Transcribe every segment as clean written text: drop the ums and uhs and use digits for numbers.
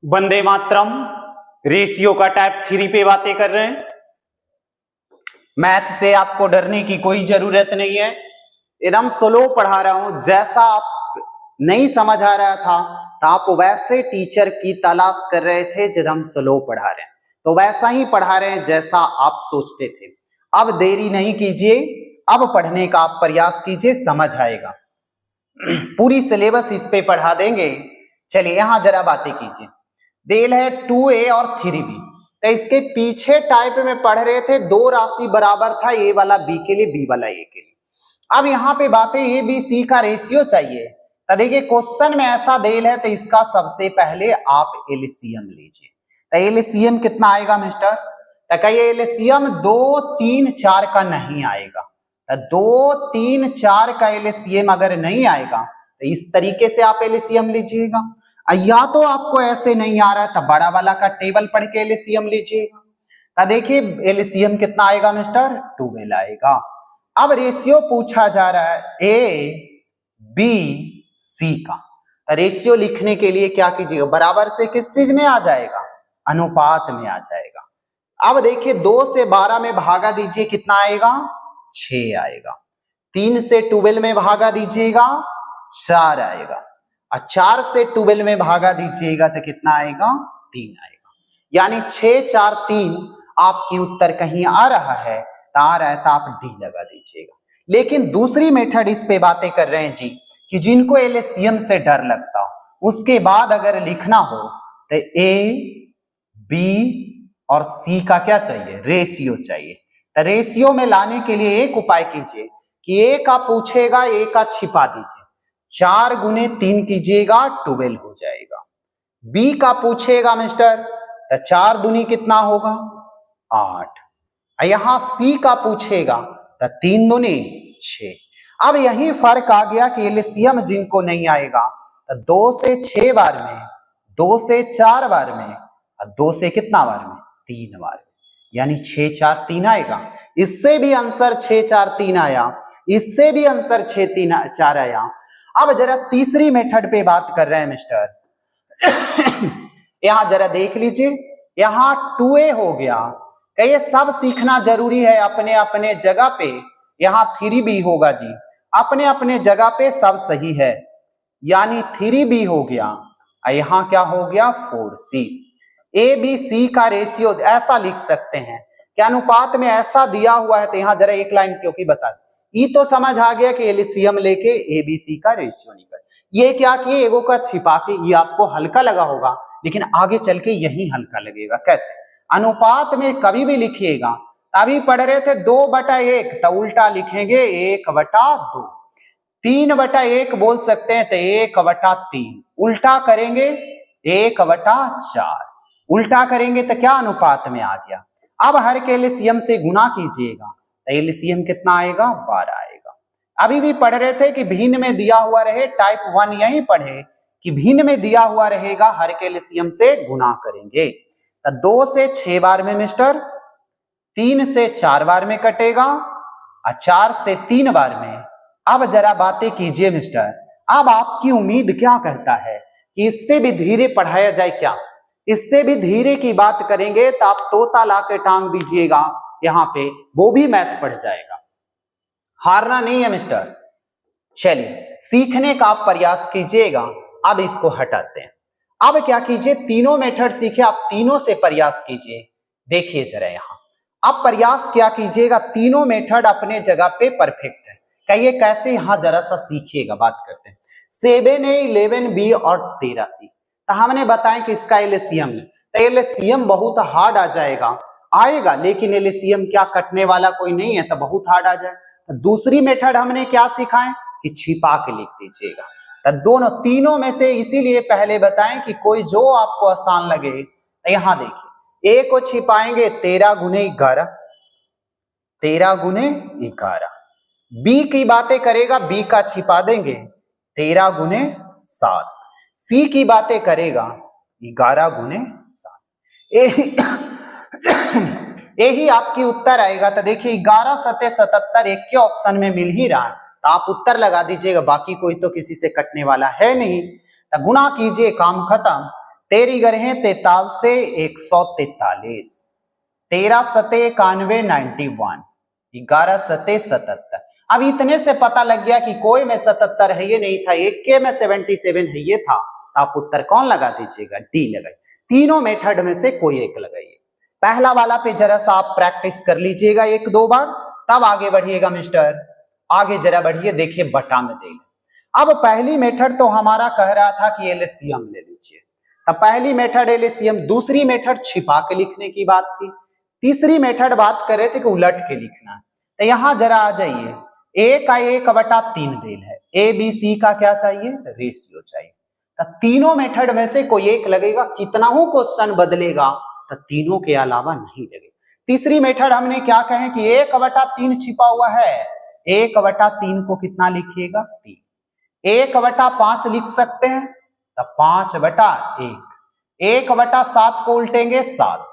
Vande Mataram. Ratio का type 3 पे बातें कर रहे हैं। मैथ से आपको डरने की कोई जरूरत नहीं है, एकदम स्लो पढ़ा रहा हूं। जैसा आप नहीं समझ आ रहा था तो आप वैसे टीचर की तलाश कर रहे थे जब स्लो पढ़ा रहे हैं, तो वैसा ही पढ़ा रहे हैं जैसा आप सोचते थे। अब देरी नहीं कीजिए, अब पढ़ने का आप प्रयास कीजिए, समझ आएगा। पूरी सिलेबस इस पे पढ़ा देंगे। चलिए यहां जरा बातें कीजिए। देल है 2a और 3b। तो इसके पीछे टाइप में पढ़ रहे थे, दो राशि बराबर था, ए वाला बी के लिए, बी वाला ए के लिए। अब यहाँ पे बातें ए बी सी का रेशियो चाहिए। तो देखिए क्वेश्चन में ऐसा देल है, तो इसका सबसे पहले आप एलसीएम लीजिए। तो एलसीएम कितना आएगा मिस्टर? तो कहिए एलसीएम 2 3 4 का नहीं आएगा। तो 2 3 4 का एलसीएम अगर नहीं आएगा तो इस तरीके से आप एलसीएम लीजिएगा। या तो आपको ऐसे नहीं आ रहा है तो बड़ा वाला का टेबल पढ़ के एलसीएम लीजिएगा। तो देखिए एलसीएम कितना आएगा मिस्टर? 12 आएगा। अब रेशियो पूछा जा रहा है ए बी सी का। रेशियो लिखने के लिए क्या कीजिएगा? बराबर से किस चीज में आ जाएगा? अनुपात में आ जाएगा। अब देखिए 2 से 12 में भागा दीजिए, कितना आएगा? 6 आएगा। 3 से 12 में भागा दीजिएगा, 4 आएगा। और 4 से 12 में भागा दीजिएगा तो कितना आएगा? 3 आएगा। यानी 6 4 3 आपकी उत्तर कहीं आ रहा है तो आ रहा है तो आप डी लगा दीजिएगा। लेकिन दूसरी मेथड इस पे बातें कर रहे हैं जी कि जिनको एलसीएम से डर लगता हो, उसके बाद अगर लिखना हो तो ए बी और सी का क्या चाहिए? रेशियो चाहिए। तो रेशियो में लाने के लिए एक उपाय कीजिए कि ए का पूछेगा, ए का छिपा दीजिए, 4 गुने 3 कीजिएगा, 12 हो जाएगा। बी का पूछेगा मिस्टर तो 4 दूनी कितना होगा? 8। यहां सी का पूछेगा तो 3 दूनी 6। अब यही फर्क आ गया कि एलसीएम जिनको नहीं आएगा तो 2 से 6 बार में, 2 से 4 बार में और 2 से कितना बार में? 3 बार में, यानी 6 4 3 आएगा। इससे भी आंसर 6 4 3 आया, इससे भी आंसर 6 3 4 आया। अब जरा तीसरी मेथड पे बात कर रहे हैं मिस्टर। यहां जरा देख लीजिए, यहां 2a हो गया। कहिए सब सीखना जरूरी है अपने अपने जगह पे। यहां 3b होगा जी, अपने अपने जगह पे सब सही है, यानी 3b हो गया। यहां क्या हो गया? 4c। ए बी सी का रेशियो ऐसा लिख सकते हैं कि अनुपात में ऐसा दिया हुआ है। तो यहां जरा एक लाइन क्योंकि बता, ये तो समझ आ गया कि एलसीएम लेके एबीसी का रेशियो निकल। ये क्या किए? एगो का छिपा के, ये आपको हल्का लगा होगा लेकिन आगे चल के यही हल्का लगेगा। कैसे? अनुपात में कभी भी लिखिएगा, अभी पढ़ रहे थे 2/1 तो उल्टा लिखेंगे 1/2। 3/1 बोल सकते हैं तो 1/3। उल्टा करेंगे 1/4। उल्टा करेंगे तो क्या अनुपात में आ गया? अब हर के एलसीएम से गुना कीजिएगा तो एलसीएम कितना आएगा? 12 आएगा। अभी भी पढ़ रहे थे कि भिन्न में दिया हुआ रहे, टाइप 1 यही पढ़े कि भिन्न में दिया हुआ रहेगा, हर के एलसीएम से गुना करेंगे। तो 2 से 6 बार में मिस्टर, 3 से 4 बार में कटेगा और 4 से 3 बार में। अब जरा बातें कीजिए मिस्टर, अब आपकी उम्मीद क्या कहता है कि इससे भी धीरे पढ़ाया जाए क्या? इससे भी धीरे की बात करेंगे तो आप तोता ला के टांग दीजिएगा यहां पे, वो भी मैथ पढ़ जाएगा। हारना नहीं है मिस्टर। चलिए सीखने का आप प्रयास कीजिएगा। अब इसको हटाते हैं। अब क्या कीजिए, तीनों मेथड सीखे, आप तीनों से प्रयास कीजिए। देखिए जरा यहां, अब प्रयास क्या कीजिएगा, तीनों मेथड अपने जगह पे परफेक्ट है। कहिए कैसे? यहां जरा सा सीखिएगा, बात करते हैं। 7a 11b और 13c। तो हमने बताया कि इसका एलसीएम, तो एलसीएम बहुत हार्ड आ जाएगा, आएगा, लेकिन एलसीएम क्या कटने वाला कोई नहीं है तो बहुत हार्ड आ जाए। तो दूसरी मेथड हमने क्या सिखाए कि छिपा के लिख दीजिएगा। तो दोनों तीनों में से इसीलिए पहले बताएं कि कोई जो आपको आसान लगे। तो यहां देखिए, ए को छिपाएंगे 13 गुने 11, 13 गुने 11। बी की बातें करेगा, बी का छिपा देंगे 13 गुने 7। सी की बातें करेगा 11 गुने 7। यही आपकी उत्तर आएगा। तो देखिए 11 सते 77 एक के ऑप्शन में मिल ही रहा है, तो आप उत्तर लगा दीजिएगा, बाकी कोई तो किसी से कटने वाला है नहीं। तो गुना कीजिए, काम खत्म। तेरी गरहें 43 से 143, 13 सते 91, 91, 11 सते 77। अब इतने से पता लग गया कि कोई में 77 है ये नहीं था, एक के में 77 है ये था, तो आप उत्तर कौन लगा दीजिएगा? डी लगाइए। तीनों मेथड में से कोई एक लगाइए। पहला वाला पे जरा सा आप प्रैक्टिस कर लीजिएगा 1-2 बार, तब आगे बढ़िएगा मिस्टर। आगे जरा बढ़िए, देखिए बटा में देगा। अब पहली मेथड तो हमारा कह रहा था कि एलसीएम ले लीजिए, तब पहली मेथड एलसीएम। दूसरी मेथड छिपा के लिखने की बात थी। तीसरी मेथड बात कर रहे थे कि उलट के लिखना। तो यहां जरा आ जाइए, ए का 1/3 देल है, ए बी सी का क्या चाहिए? रेशियो चाहिए। तो तीनों मेथड में से कोई एक लगेगा, कितना हो क्वेश्चन बदलेगा, तो तीनों के अलावा नहीं लगेगा। तीसरी मेथड हमने क्या कहे कि 1/3 छिपा हुआ है, 1/3 को कितना लिखिएगा? 3। 1/5 लिख सकते हैं, तब 5/1। 1/7 को उल्टेंगे 7।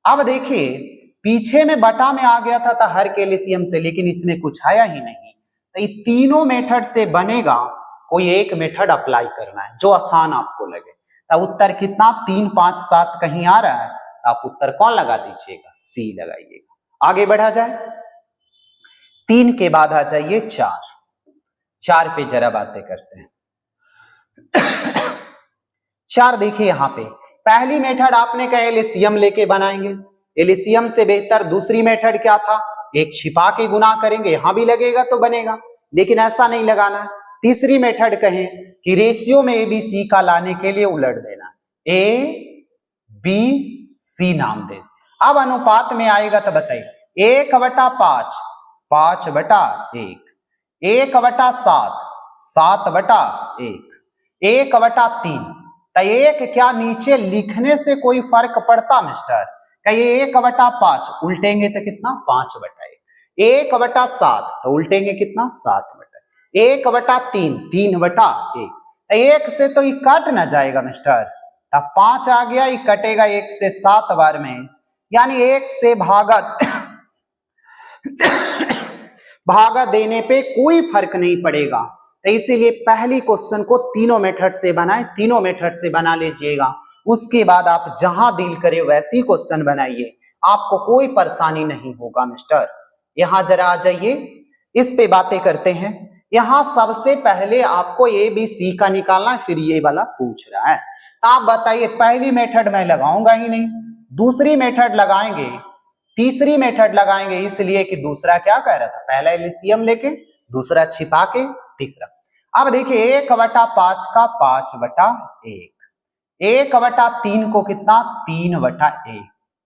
अब देखिए पीछे में बटा में आ गया था तो हर के एलसीएम से, लेकिन इसमें कुछ आया ही नहीं। तो ये तीनों मेथड से बनेगा, कोई एक मेथड अप्लाई करना है जो आसान आपको लगे। तो उत्तर कितना? 3, 5, 7 कहीं आ रहा है, तो आप उत्तर कौन लगा दीजिएगा? सी लगाइएगा। आगे बढ़ा जाए, 3 के बाद आ जाइए 4। 4 पे जरा बातें करते हैं। 4 देखिए यहां पे पहली मेथड आपने कहा एलसीएम लेके बनाएंगे। एलसीएम से बेहतर दूसरी मेथड क्या था? एक छिपा के गुना करेंगे, यहां भी लगेगा तो बनेगा, लेकिन ऐसा नहीं लगाना। तीसरी मेथड कहें कि रेशियो में एबीसी का लाने के लिए उलट देना, ए बी सी नाम दे। अब अनुपात में आएगा तो बताइए, 1/5 5/1, 1/7 7/1, 1/3। तो एक क्या नीचे लिखने से कोई फर्क पड़ता मिस्टर? कहिए 1/5 उल्टेंगे तो कितना? 5/1। 1/7 तो उल्टेंगे कितना? 7/1। 1/3 3/1। एक से तो ये कट ना जाएगा मिस्टर, तब 5 आ गया, ये कटेगा 1 से 7 बार में, यानी 1 से भागा देने पे कोई फर्क नहीं पड़ेगा। तो इसीलिए पहली क्वेश्चन को तीनों मेथड से बनाए, तीनों मेथड से बना लीजिएगा। उसके बाद आप जहां डील करें वैसी क्वेश्चन बनाइए, आपको कोई परेशानी नहीं होगा मिस्टर। यहां जरा आ जाइए, इस पे बातें करते हैं। यहां सबसे पहले आपको ए बी सी का निकालना है, फिर ये वाला पूछ रहा है। आप बताइए, पहली मेथड मैं लगाऊंगा ही नहीं, दूसरी मेथड लगाएंगे, तीसरी मेथड लगाएंगे, इसलिए कि दूसरा क्या कह रहा था? पहला एलसीएम लेके, दूसरा छिपा के, तीसरा। अब देखिए 1/5 का 5/1, 1/3 को कितना? 3/1,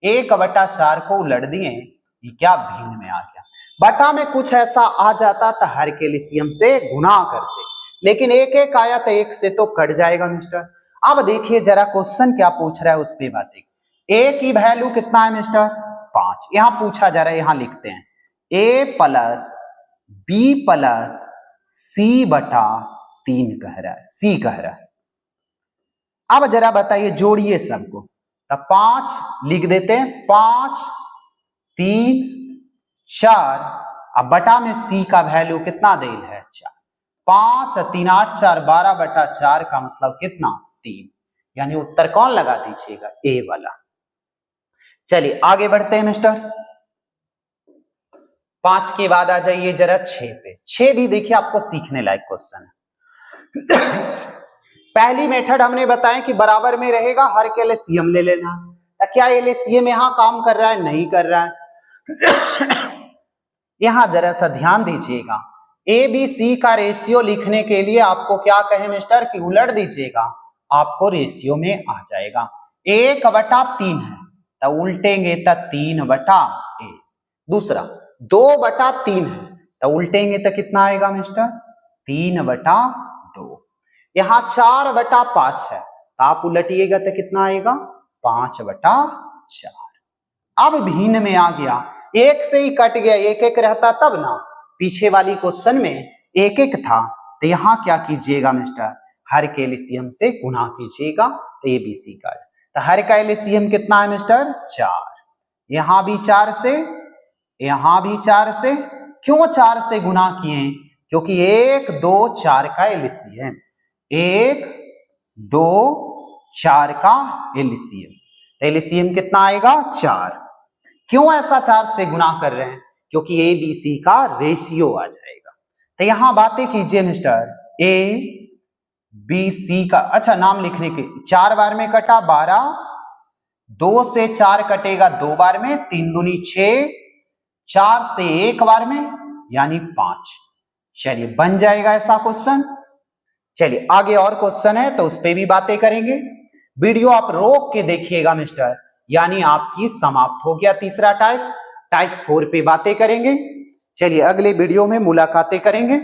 1/4 को उलट दिए, ये क्या भिन्न में आ गया। बटा में कुछ ऐसा आ जाता तो हर के एलसीएम से गुना करते, लेकिन एक एक आया तो एक से तो कट जाएगा मिस्टर। अब देखिए जरा क्वेश्चन क्या पूछ रहा है उस पे बातें। ए की वैल्यू कितना है मिस्टर? 5। यहां पूछा जा रहा है, यहां लिखते हैं a plus B plus C/3 कह रहा है, C कह रहा है। अब जरा बताइए, जोड़िए सबको, तब 5 लिख देते हैं, 5 3 4, अब बटा में C का वैल्यू कितना देल है? 4। 5 3 8 4 12/4 का मतलब कितना? 3, यानी उत्तर कौन लगा दीजिएगा? ए वाला। चलिए आगे बढ़ते हैं मिस्टर। 5 के बाद आ जाइए जरा 6 पे। 6 भी देखिए आपको सीखने लायक क्वेश्चन है। पहली मेथड हमने बताया कि बराबर में रहेगा, हर के एलसीएम ले लेना। क्या एलसीएम यहां काम कर रहा है? नहीं कर रहा है। यहां जरा सा ध्यान दीजिएगा, ए बी सी का रेशियो लिखने के लिए आपको क्या कहे मिस्टर कि उलट दीजिएगा, आपको रेशियो में आ जाएगा। 1/3 है तो उल्टेंगे तो 3/1। दूसरा 2/3 है तो उल्टेंगे तो कितना आएगा मिस्टर? 3/2। यहां 4/5 है तो आप उलटिएगा तो कितना आएगा? 5/4। अब भिन्न में आ गया, एक से ही कट गया, एक एक रहता तब ना, पीछे वाली क्वेश्चन में एक एक था, तो यहां क्या कीजिएगा मिस्टर? हर के एलसीएम से गुना कीजिएगा, तो ये बी सी का। तो हर का एलसीएम कितना है मिस्टर? 4। यहां भी 4 से, यहां भी 4 से। क्यों 4 से गुना किए? क्योंकि 1 2 4 का एलसीएम, 1 2 4 का एलसीएम। एलसीएम कितना आएगा 4। क्यों ऐसा 4 से गुना कर रहे हैं? क्योंकि ए बी सी का रेशियो आ जाएगा। तो यहां बातें कीजिए मिस्टर, ए बी सी का, अच्छा नाम लिखने के 4 बार में कटा 12, 2 से 4 कटेगा 2 बार में, 3 दूनी 6, 4 से 1 बार में यानी 5। चलिए बन जाएगा ऐसा क्वेश्चन। चलिए आगे और क्वेश्चन है तो उस पर भी बातें करेंगे। वीडियो आप रोक के देखिएगा मिस्टर, यानी आपकी समाप्त हो गया तीसरा टाइप। टाइप 4 पे बातें करेंगे। चलिए अगले वीडियो में मुलाकातें करेंगे।